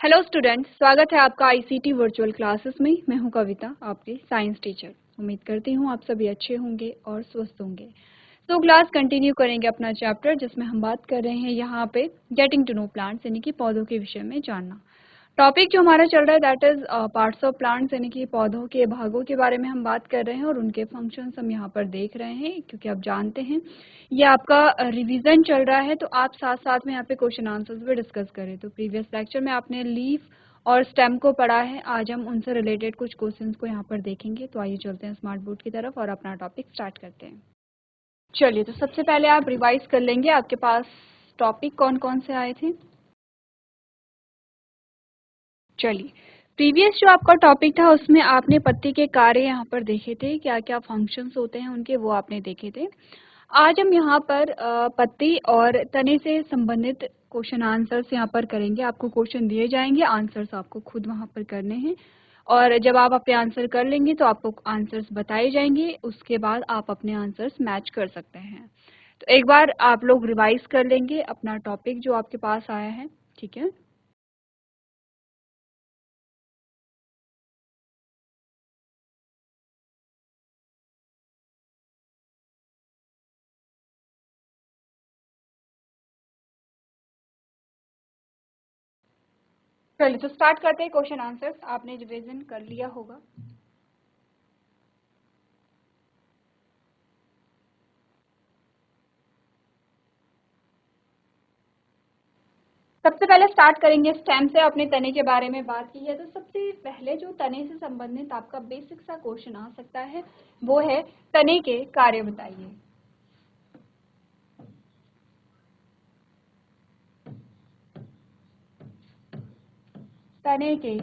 Hello students, स्वागत है आपका आईसीटी वर्चुअल क्लासेस में। मैं हूं कविता, आपकी साइंस टीचर। उम्मीद करती हूं आप सभी अच्छे होंगे और स्वस्थ होंगे। तो क्लास कंटिन्यू करेंगे अपना चैप्टर, जिसमें हम बात कर रहे हैं यहाँ पे गेटिंग टू नो प्लांट्स, यानी कि पौधों के विषय में जानना। टॉपिक जो हमारा चल रहा है that is parts of plants, यानी कि पौधों के भागों के बारे में हम बात कर रहे हैं और उनके फंक्शंस हम यहाँ पर देख रहे हैं, क्योंकि आप जानते हैं ये आपका रिवीजन चल रहा है, तो आप साथ साथ में यहाँ पे क्वेश्चन आंसर्स भी डिस्कस करें। तो प्रीवियस लेक्चर में आपने लीफ और स्टेम को पढ़ा है, आज हम उनसे रिलेटेड कुछ क्वेश्चंस को यहाँ पर देखेंगे। तो आइए चलते हैं स्मार्ट बोर्ड की तरफ और अपना टॉपिक स्टार्ट करते हैं। चलिए, तो सबसे पहले आप रिवाइज कर लेंगे, आपके पास टॉपिक कौन कौन से आए थे। चलिए, प्रीवियस जो आपका टॉपिक था उसमें आपने पत्ती के कार्य यहाँ पर देखे थे, क्या क्या फंक्शंस होते हैं उनके, वो आपने देखे थे। आज हम यहाँ पर पत्ती और तने से संबंधित क्वेश्चन आंसर्स यहाँ पर करेंगे। आपको क्वेश्चन दिए जाएंगे, आंसर्स आपको खुद वहाँ पर करने हैं, और जब आप अपने आंसर कर लेंगे तो आपको आंसर्स बताए जाएंगे, उसके बाद आप अपने आंसर्स मैच कर सकते हैं। तो एक बार आप लोग रिवाइज कर लेंगे अपना टॉपिक जो आपके पास आया है, ठीक है। चलिए, तो स्टार्ट करते हैं क्वेश्चन आंसर्स। आपने रिवीजन कर लिया होगा। सबसे पहले स्टार्ट करेंगे स्टेम से। आपने तने के बारे में बात की है, तो सबसे पहले जो तने से संबंधित आपका बेसिक सा क्वेश्चन आ सकता है वो है तने के कार्य बताइए। तने के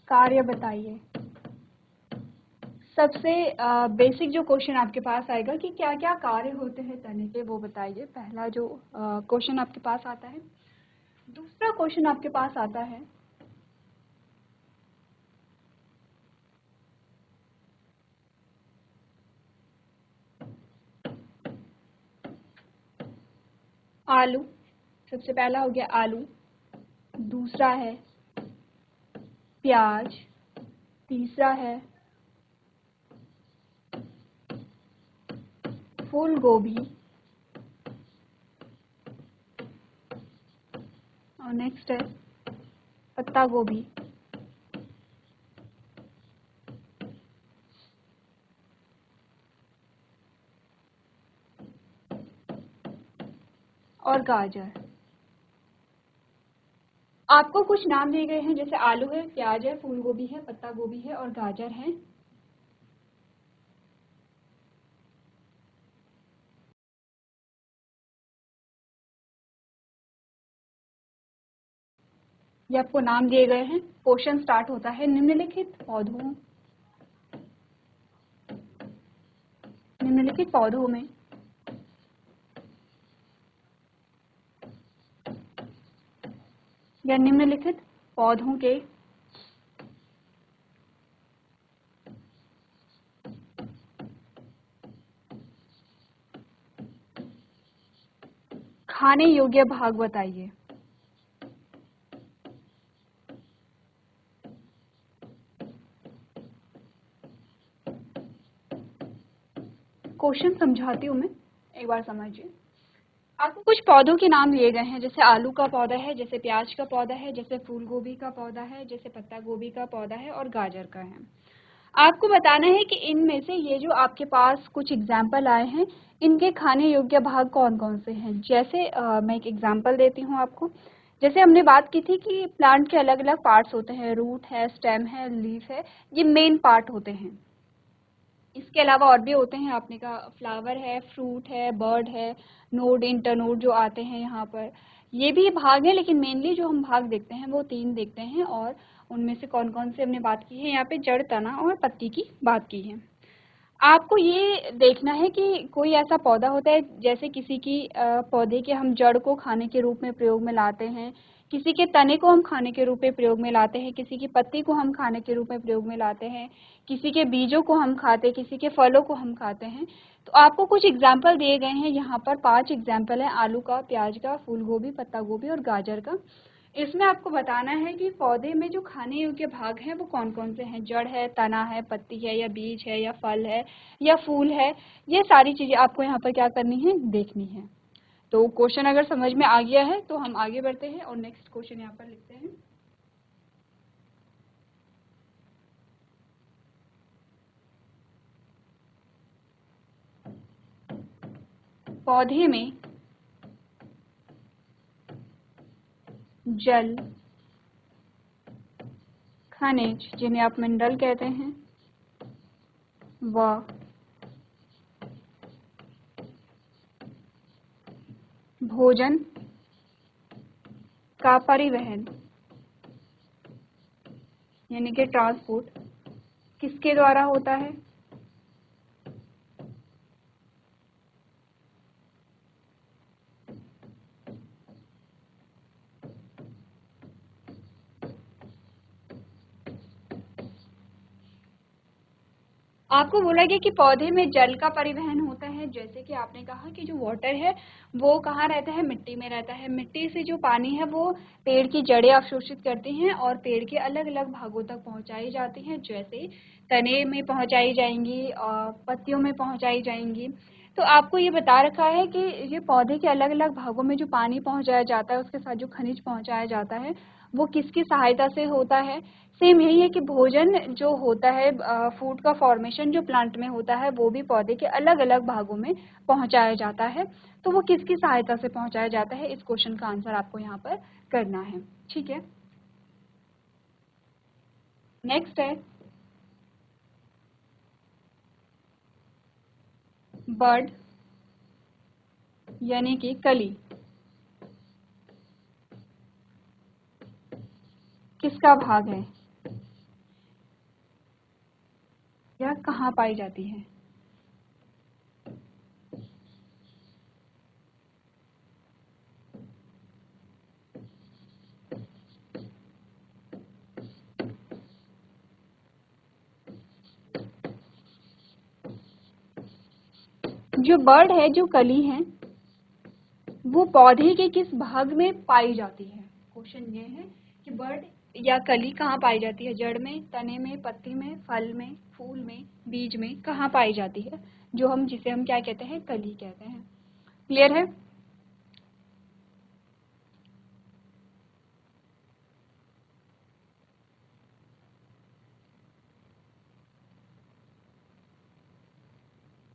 कार्य बताइए। सबसे बेसिक जो क्वेश्चन आपके पास आएगा कि क्या क्या कार्य होते हैं तने के, वो बताइए। पहला जो क्वेश्चन आपके पास आता है। दूसरा क्वेश्चन आपके पास आता है आलू। सबसे पहला हो गया आलू, दूसरा है प्याज, तीसरा है फूल गोभी, और नेक्स्ट है पत्ता गोभी। और गाजर। आपको कुछ नाम दिए गए हैं, जैसे आलू है, प्याज है, फूल गोभी है, पत्ता गोभी है और गाजर है। ये आपको नाम दिए गए हैं। क्वेश्चन स्टार्ट होता है निम्नलिखित पौधों में या निम्नलिखित पौधों के खाने योग्य भाग बताइए। क्वेश्चन समझाती हूँ मैं, एक बार समझिए। आपको कुछ पौधों के नाम लिए गए हैं, जैसे आलू का पौधा है, जैसे प्याज का पौधा है, जैसे फूल गोभी का पौधा है, जैसे पत्ता गोभी का पौधा है और गाजर का है। आपको बताना है कि इनमें से ये जो आपके पास कुछ एग्जाम्पल आए हैं, इनके खाने योग्य भाग कौन कौन से हैं। जैसे मैं एक एग्जाम्पल देती हूँ आपको। जैसे हमने बात की थी कि प्लांट के अलग अलग पार्ट्स होते हैं, रूट है, स्टेम है, लीफ है, ये मेन पार्ट होते हैं। इसके अलावा और भी होते हैं, आपने कहा फ्लावर है, फ्रूट है, बर्ड है, नोड, इंटरनोड जो आते हैं यहाँ पर, ये भी भाग है, लेकिन मेनली जो हम भाग देखते हैं वो 3 देखते हैं। और उनमें से कौन कौन से हमने बात की है, यहाँ पे जड़, तना और पत्ती की बात की है। आपको ये देखना है कि कोई ऐसा पौधा होता है, जैसे किसी की पौधे के हम जड़ को खाने के रूप में प्रयोग में लाते हैं, किसी के तने को हम खाने के रूप में प्रयोग में लाते हैं, किसी की पत्ती को हम खाने के रूप में प्रयोग में लाते हैं, किसी के बीजों को हम खाते हैं, किसी के फलों को हम खाते हैं। तो आपको कुछ एग्जाम्पल दिए गए हैं, यहाँ पर 5 एग्जाम्पल है, आलू का, प्याज का, फूल गोभी, पत्ता गोभी और गाजर का। इसमें आपको बताना है कि पौधे में जो खाने योग्य भाग हैं वो कौन कौन से हैं। जड़ है, तना है, पत्ती है, या बीज है, या फल है, या फूल है। ये सारी चीज़ें आपको यहाँ पर क्या करनी है, देखनी है। तो क्वेश्चन अगर समझ में आ गया है तो हम आगे बढ़ते हैं और नेक्स्ट क्वेश्चन यहाँ पर लिखते हैं। पौधे में जल, खनिज जिन्हें आप मिनरल कहते हैं, व भोजन का परिवहन यानी कि ट्रांसपोर्ट किसके द्वारा होता है। आपको बोला गया कि पौधे में जल का परिवहन होता है। जैसे कि आपने कहा कि जो वाटर है वो कहाँ रहता है, मिट्टी में रहता है। मिट्टी से जो पानी है वो पेड़ की जड़ें अवशोषित करती हैं और पेड़ के अलग अलग भागों तक पहुंचाई जाती हैं। जैसे तने में पहुंचाई जाएंगी और पत्तियों में पहुंचाई जाएंगी। तो आपको ये बता रखा है कि ये पौधे के अलग अलग भागों में जो पानी पहुंचाया जाता है, उसके साथ जो खनिज पहुंचाया जाता है, वो किसकी सहायता से होता है। सेम यही है कि भोजन जो होता है, फूड का फॉर्मेशन जो प्लांट में होता है, वो भी पौधे के अलग अलग भागों में पहुंचाया जाता है। तो वो किसकी सहायता से पहुंचाया जाता है, इस क्वेश्चन का आंसर आपको यहाँ पर करना है। ठीक है, नेक्स्ट है बर्ड यानी कि कली किसका भाग है या कहाँ पाई जाती है। जो बर्ड है, जो कली है, वो पौधे के किस भाग में पाई जाती है। क्वेश्चन ये है कि बर्ड या कली कहाँ पाई जाती है, जड़ में, तने में, पत्ती में, फल में, फूल में, बीज में, कहाँ पाई जाती है, जो हम जिसे हम क्या कहते हैं, कली कहते हैं। क्लियर है।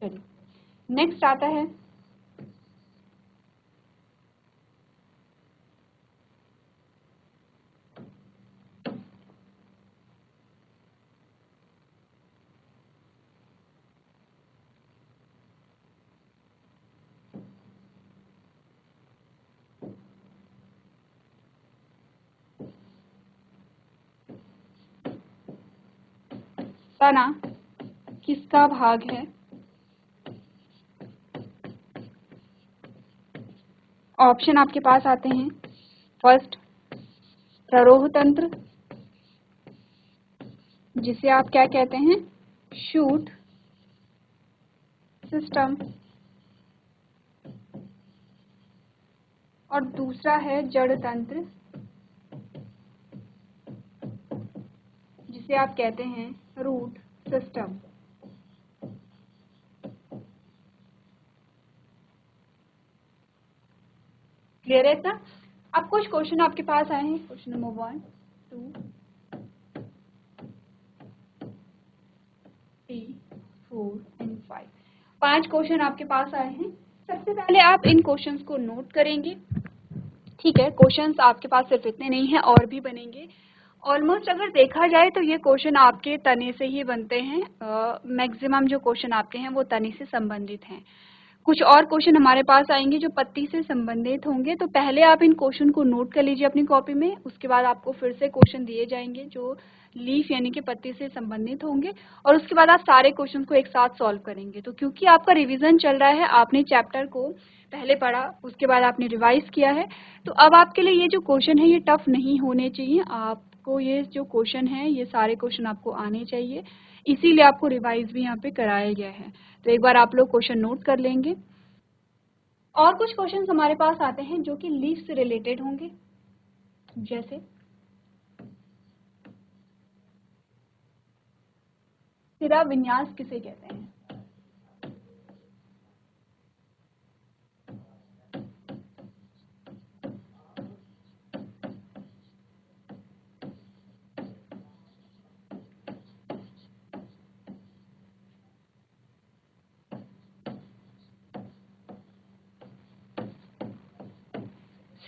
चलिए नेक्स्ट आता है तना किसका भाग है। ऑप्शन आपके पास आते हैं। फर्स्ट, प्ररोह तंत्र, जिसे आप क्या कहते हैं, शूट सिस्टम, और दूसरा है जड़ तंत्र, जिसे आप कहते हैं रूट सिस्टम। क्लियर है इतना। अब कुछ क्वेश्चन आपके पास आए हैं। Question number 1, 2, 3, 4 and 5। 5 क्वेश्चन आपके पास आए हैं। सबसे पहले आप इन क्वेश्चंस को नोट करेंगे। ठीक है, क्वेश्चंस आपके पास सिर्फ इतने नहीं हैं, और भी बनेंगे। ऑलमोस्ट अगर देखा जाए तो ये क्वेश्चन आपके तने से ही बनते हैं। मैक्सिमम जो क्वेश्चन आपके हैं वो तने से संबंधित हैं। कुछ और क्वेश्चन हमारे पास आएंगे जो पत्ती से संबंधित होंगे। तो पहले आप इन क्वेश्चन को नोट कर लीजिए अपनी कॉपी में। उसके बाद आपको फिर से क्वेश्चन दिए जाएंगे जो लीफ यानी कि पत्ती से संबंधित होंगे, और उसके बाद आप सारे क्वेश्चन को एक साथ सॉल्व करेंगे। तो क्योंकि आपका रिवीजन चल रहा है, आपने चैप्टर को पहले पढ़ा, उसके बाद आपने रिवाइज किया है, तो अब आपके लिए ये जो क्वेश्चन है ये टफ नहीं होने चाहिए। आप आपको ये जो क्वेश्चन है ये सारे क्वेश्चन आपको आने चाहिए, इसीलिए आपको रिवाइज भी यहाँ पे कराया गया है। तो एक बार आप लोग क्वेश्चन नोट कर लेंगे। और कुछ क्वेश्चन हमारे पास आते हैं जो कि लीफ से रिलेटेड होंगे, जैसे सिरा विन्यास किसे कहते हैं?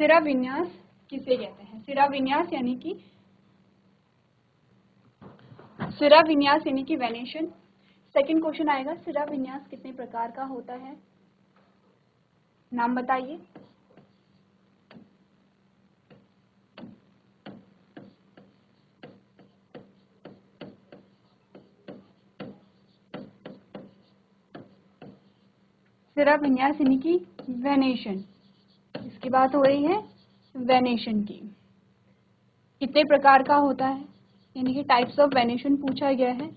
सिरा विन्यास किसे कहते हैं? सिरा विन्यास यानी कि वेनेशन। सेकंड क्वेश्चन आएगा, सिरा विन्यास कितने प्रकार का होता है? नाम बताइए। सिरा विन्यास यानी कि वेनेशन, इसकी बात हो रही है वेनेशन की। कितने प्रकार का होता है, यानी कि टाइप्स ऑफ वेनेशन पूछा गया है।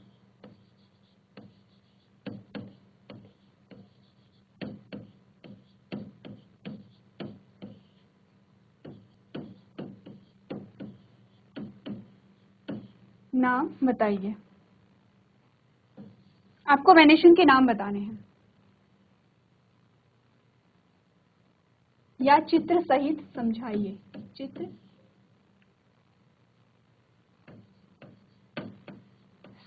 नाम बताइए, आपको वेनेशन के नाम बताने हैं या चित्र सहित समझाइए। चित्र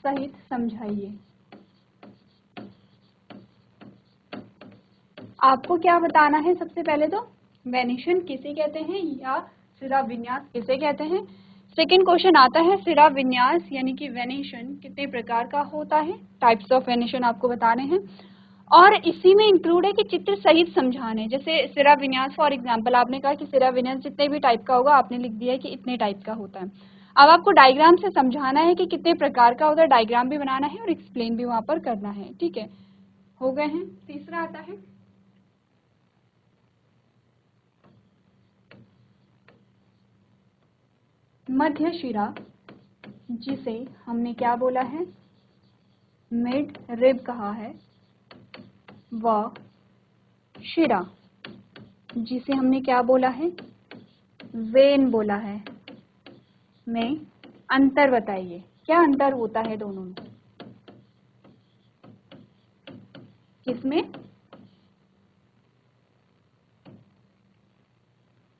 सहित समझाइए। आपको क्या बताना है? सबसे पहले तो वेनेशन किसे कहते हैं या सिरा विन्यास किसे कहते हैं। सेकंड क्वेश्चन आता है सिरा विन्यास यानी कि वेनेशन कितने प्रकार का होता है, टाइप्स ऑफ वेनेशन आपको बताने हैं। और इसी में इंक्लूड है कि चित्र सहित समझाने। जैसे सिरा विन्यास फॉर एग्जांपल आपने कहा कि सिरा विन्यास जितने भी टाइप का होगा आपने लिख दिया है कि इतने टाइप का होता है। अब आपको डायग्राम से समझाना है कि कितने प्रकार का होता है, डायग्राम भी बनाना है और एक्सप्लेन भी वहां पर करना है। ठीक है, हो गए हैं। तीसरा आता है मध्य शिरा, जिसे हमने क्या बोला है, मिड रिब कहा है, व शिरा जिसे हमने क्या बोला है, वेन बोला है, में अंतर बताइए। क्या अंतर होता है दोनों में? किसमें?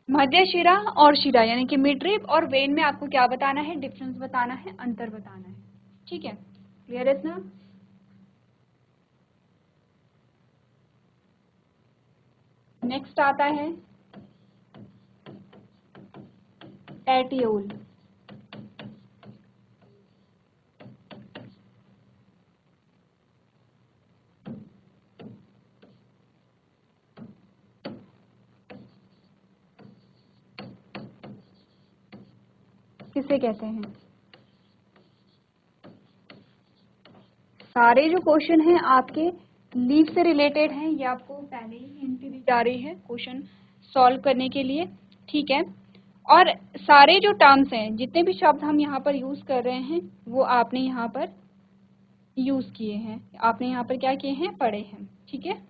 मध्य शिरा और शिरा यानी कि मिड रिब और वेन में आपको क्या बताना है, डिफरेंस बताना है, अंतर बताना है। ठीक है, क्लियर है ना? नेक्स्ट आता है एटियोल। किसे कहते हैं? सारे जो क्वेश्चन हैं आपके लीव से रिलेटेड हैं, ये आपको पहले ही हिंट दी जा रही है क्वेश्चन सॉल्व करने के लिए। ठीक है, और सारे जो टर्म्स हैं, जितने भी शब्द हम यहाँ पर यूज कर रहे हैं वो आपने यहाँ पर यूज किए हैं, आपने यहाँ पर क्या किए हैं, पढ़े हैं। ठीक है,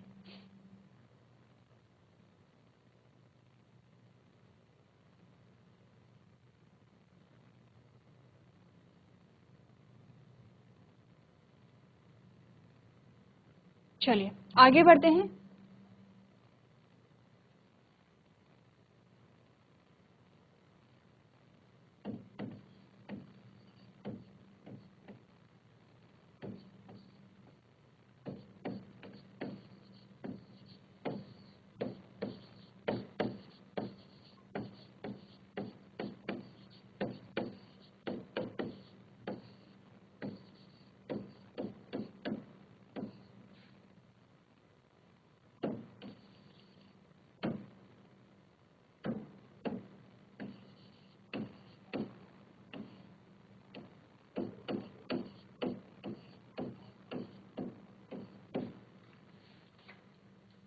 चलिए आगे बढ़ते हैं।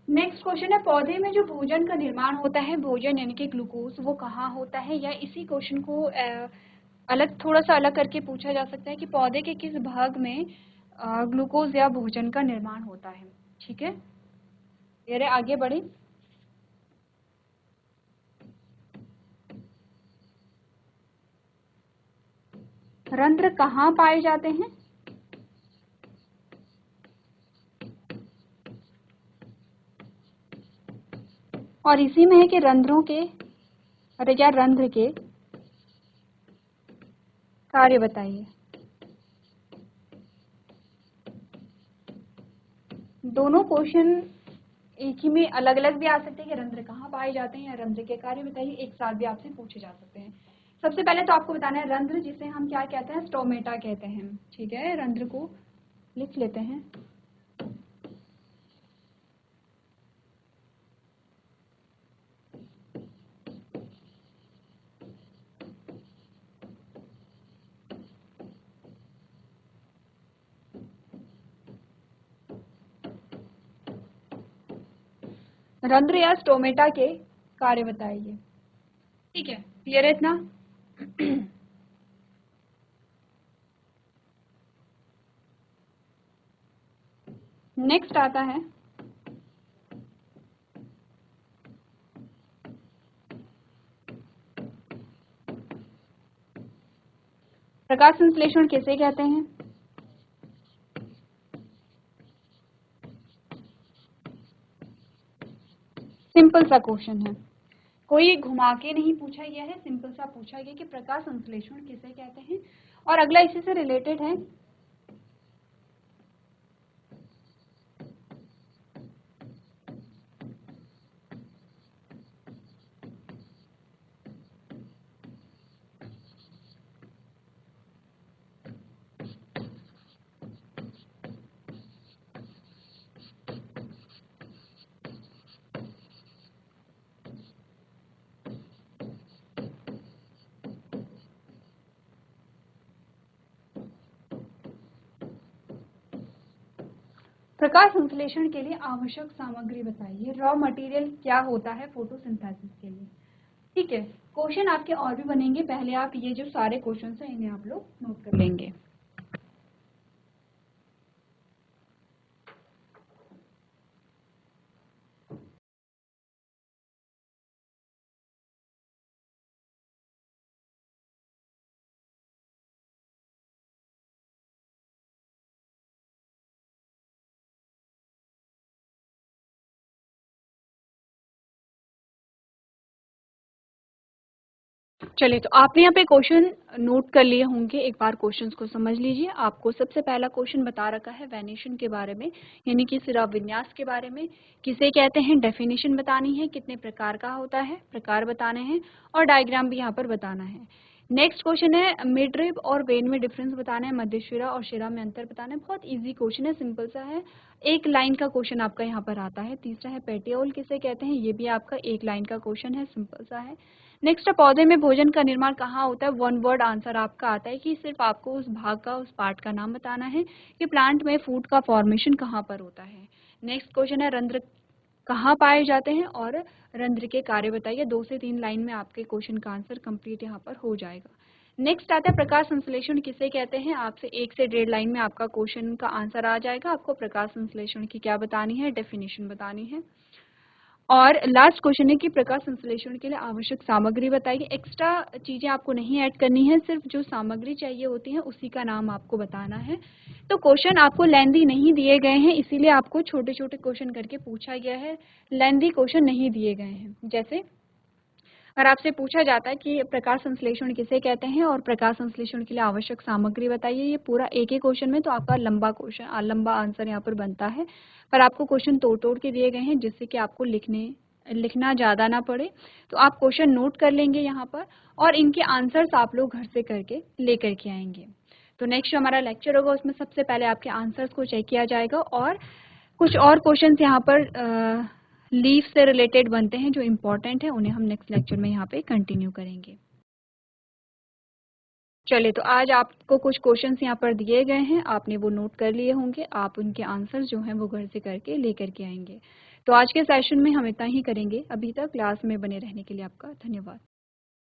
नेक्स्ट क्वेश्चन है, पौधे में जो भोजन का निर्माण होता है, भोजन यानी कि ग्लूकोज, वो कहाँ होता है, या इसी क्वेश्चन को अलग, थोड़ा सा अलग करके पूछा जा सकता है कि पौधे के किस भाग में ग्लूकोज या भोजन का निर्माण होता है। ठीक है, ये रहे, आगे बढ़े। रंध्र कहाँ पाए जाते हैं? और इसी में है कि रंध्रों के, अरे क्या, रंध्र के कार्य बताइए। दोनों क्वेश्चन एक ही में अलग अलग भी आ सकते हैं कि रंध्र कहाँ पाए जाते हैं या रंध्र के कार्य बताइए, एक साथ भी आपसे पूछे जा सकते हैं। सबसे पहले तो आपको बताना है रंध्र जिसे हम क्या कहते हैं, स्टोमेटा कहते हैं। ठीक है, रंध्र को लिख लेते हैं। रंध्र या स्टोमेटा के कार्य बताइए। ठीक है, क्लियर है इतना? नेक्स्ट आता है प्रकाश संश्लेषण किसे कहते हैं? सिंपल सा क्वेश्चन है, कोई घुमा के नहीं पूछा गया है, सिंपल सा पूछा गया कि प्रकाश संश्लेषण किसे कहते हैं। और अगला इसी से रिलेटेड है, प्रकाश संश्लेषण के लिए आवश्यक सामग्री बताइए। रॉ मटेरियल क्या होता है फोटोसिंथेसिस के लिए। ठीक है, क्वेश्चन आपके और भी बनेंगे, पहले आप ये जो सारे क्वेश्चन हैं इन्हें आप लोग नोट कर लेंगे। चलिए, तो आपने यहाँ पे क्वेश्चन नोट कर लिए होंगे, एक बार क्वेश्चंस को समझ लीजिए। आपको सबसे पहला क्वेश्चन बता रखा है वेनेशन के बारे में, यानी कि सिरा विन्यास के बारे में, किसे कहते हैं, डेफिनेशन बतानी है, कितने प्रकार का होता है, प्रकार बताने हैं, और डायग्राम भी यहाँ पर बताना है। नेक्स्ट क्वेश्चन है मिडरिब और वेन में डिफरेंस बताना है, मध्य शिरा और शिरा में अंतर बताना है। बहुत ईजी क्वेश्चन है, सिंपल सा है, एक लाइन का क्वेश्चन आपका यहाँ पर आता है। तीसरा है पेटियोल किसे कहते हैं, ये भी आपका एक लाइन का क्वेश्चन है, सिंपल सा है। नेक्स्ट, पौधे में भोजन का निर्माण कहाँ होता है, वन वर्ड आंसर आपका आता है कि सिर्फ आपको उस भाग का, उस पार्ट का नाम बताना है कि प्लांट में फूड का फॉर्मेशन कहाँ पर होता है। नेक्स्ट क्वेश्चन है रंध्र कहाँ पाए जाते हैं और रंध्र के कार्य बताइए। 2 से 3 लाइन में आपके क्वेश्चन का आंसर कंप्लीट यहाँ पर हो जाएगा। नेक्स्ट आता है प्रकाश संश्लेषण किसे कहते हैं। आपसे 1 से 1.5 लाइन में आपका क्वेश्चन का आंसर आ जाएगा। आपको प्रकाश संश्लेषण की क्या बतानी है, डेफिनेशन बतानी है। और लास्ट क्वेश्चन है कि प्रकाश संश्लेषण के लिए आवश्यक सामग्री बताइए। एक्स्ट्रा चीज़ें आपको नहीं ऐड करनी है, सिर्फ जो सामग्री चाहिए होती है उसी का नाम आपको बताना है। तो क्वेश्चन आपको लेंदी नहीं दिए गए हैं, इसीलिए आपको छोटे छोटे क्वेश्चन करके पूछा गया है, लेंदी क्वेश्चन नहीं दिए गए हैं। जैसे अगर आपसे पूछा जाता है कि प्रकाश संश्लेषण किसे कहते हैं और प्रकाश संश्लेषण के लिए आवश्यक सामग्री बताइए, ये पूरा एक ही क्वेश्चन में, तो आपका लंबा क्वेश्चन, लंबा आंसर यहाँ पर बनता है। पर आपको क्वेश्चन तोड़ तोड़ के दिए गए हैं जिससे कि आपको लिखना ज़्यादा ना पड़े। तो आप क्वेश्चन नोट कर लेंगे यहाँ पर और इनके आंसर्स आप लोग घर से करके लेकर के आएंगे। तो नेक्स्ट जो हमारा लेक्चर होगा उसमें सबसे पहले आपके आंसर्स को चेक किया जाएगा और कुछ और क्वेश्चन यहाँ पर लीफ से रिलेटेड बनते हैं जो इम्पोर्टेंट है, उन्हें हम नेक्स्ट लेक्चर में यहाँ पे कंटिन्यू करेंगे। चलिए, तो आज आपको कुछ क्वेश्चंस यहाँ पर दिए गए हैं, आपने वो नोट कर लिए होंगे, आप उनके आंसर जो हैं वो घर से करके लेकर के आएंगे। तो आज के सेशन में हम इतना ही करेंगे। अभी तक क्लास में बने रहने के लिए आपका धन्यवाद।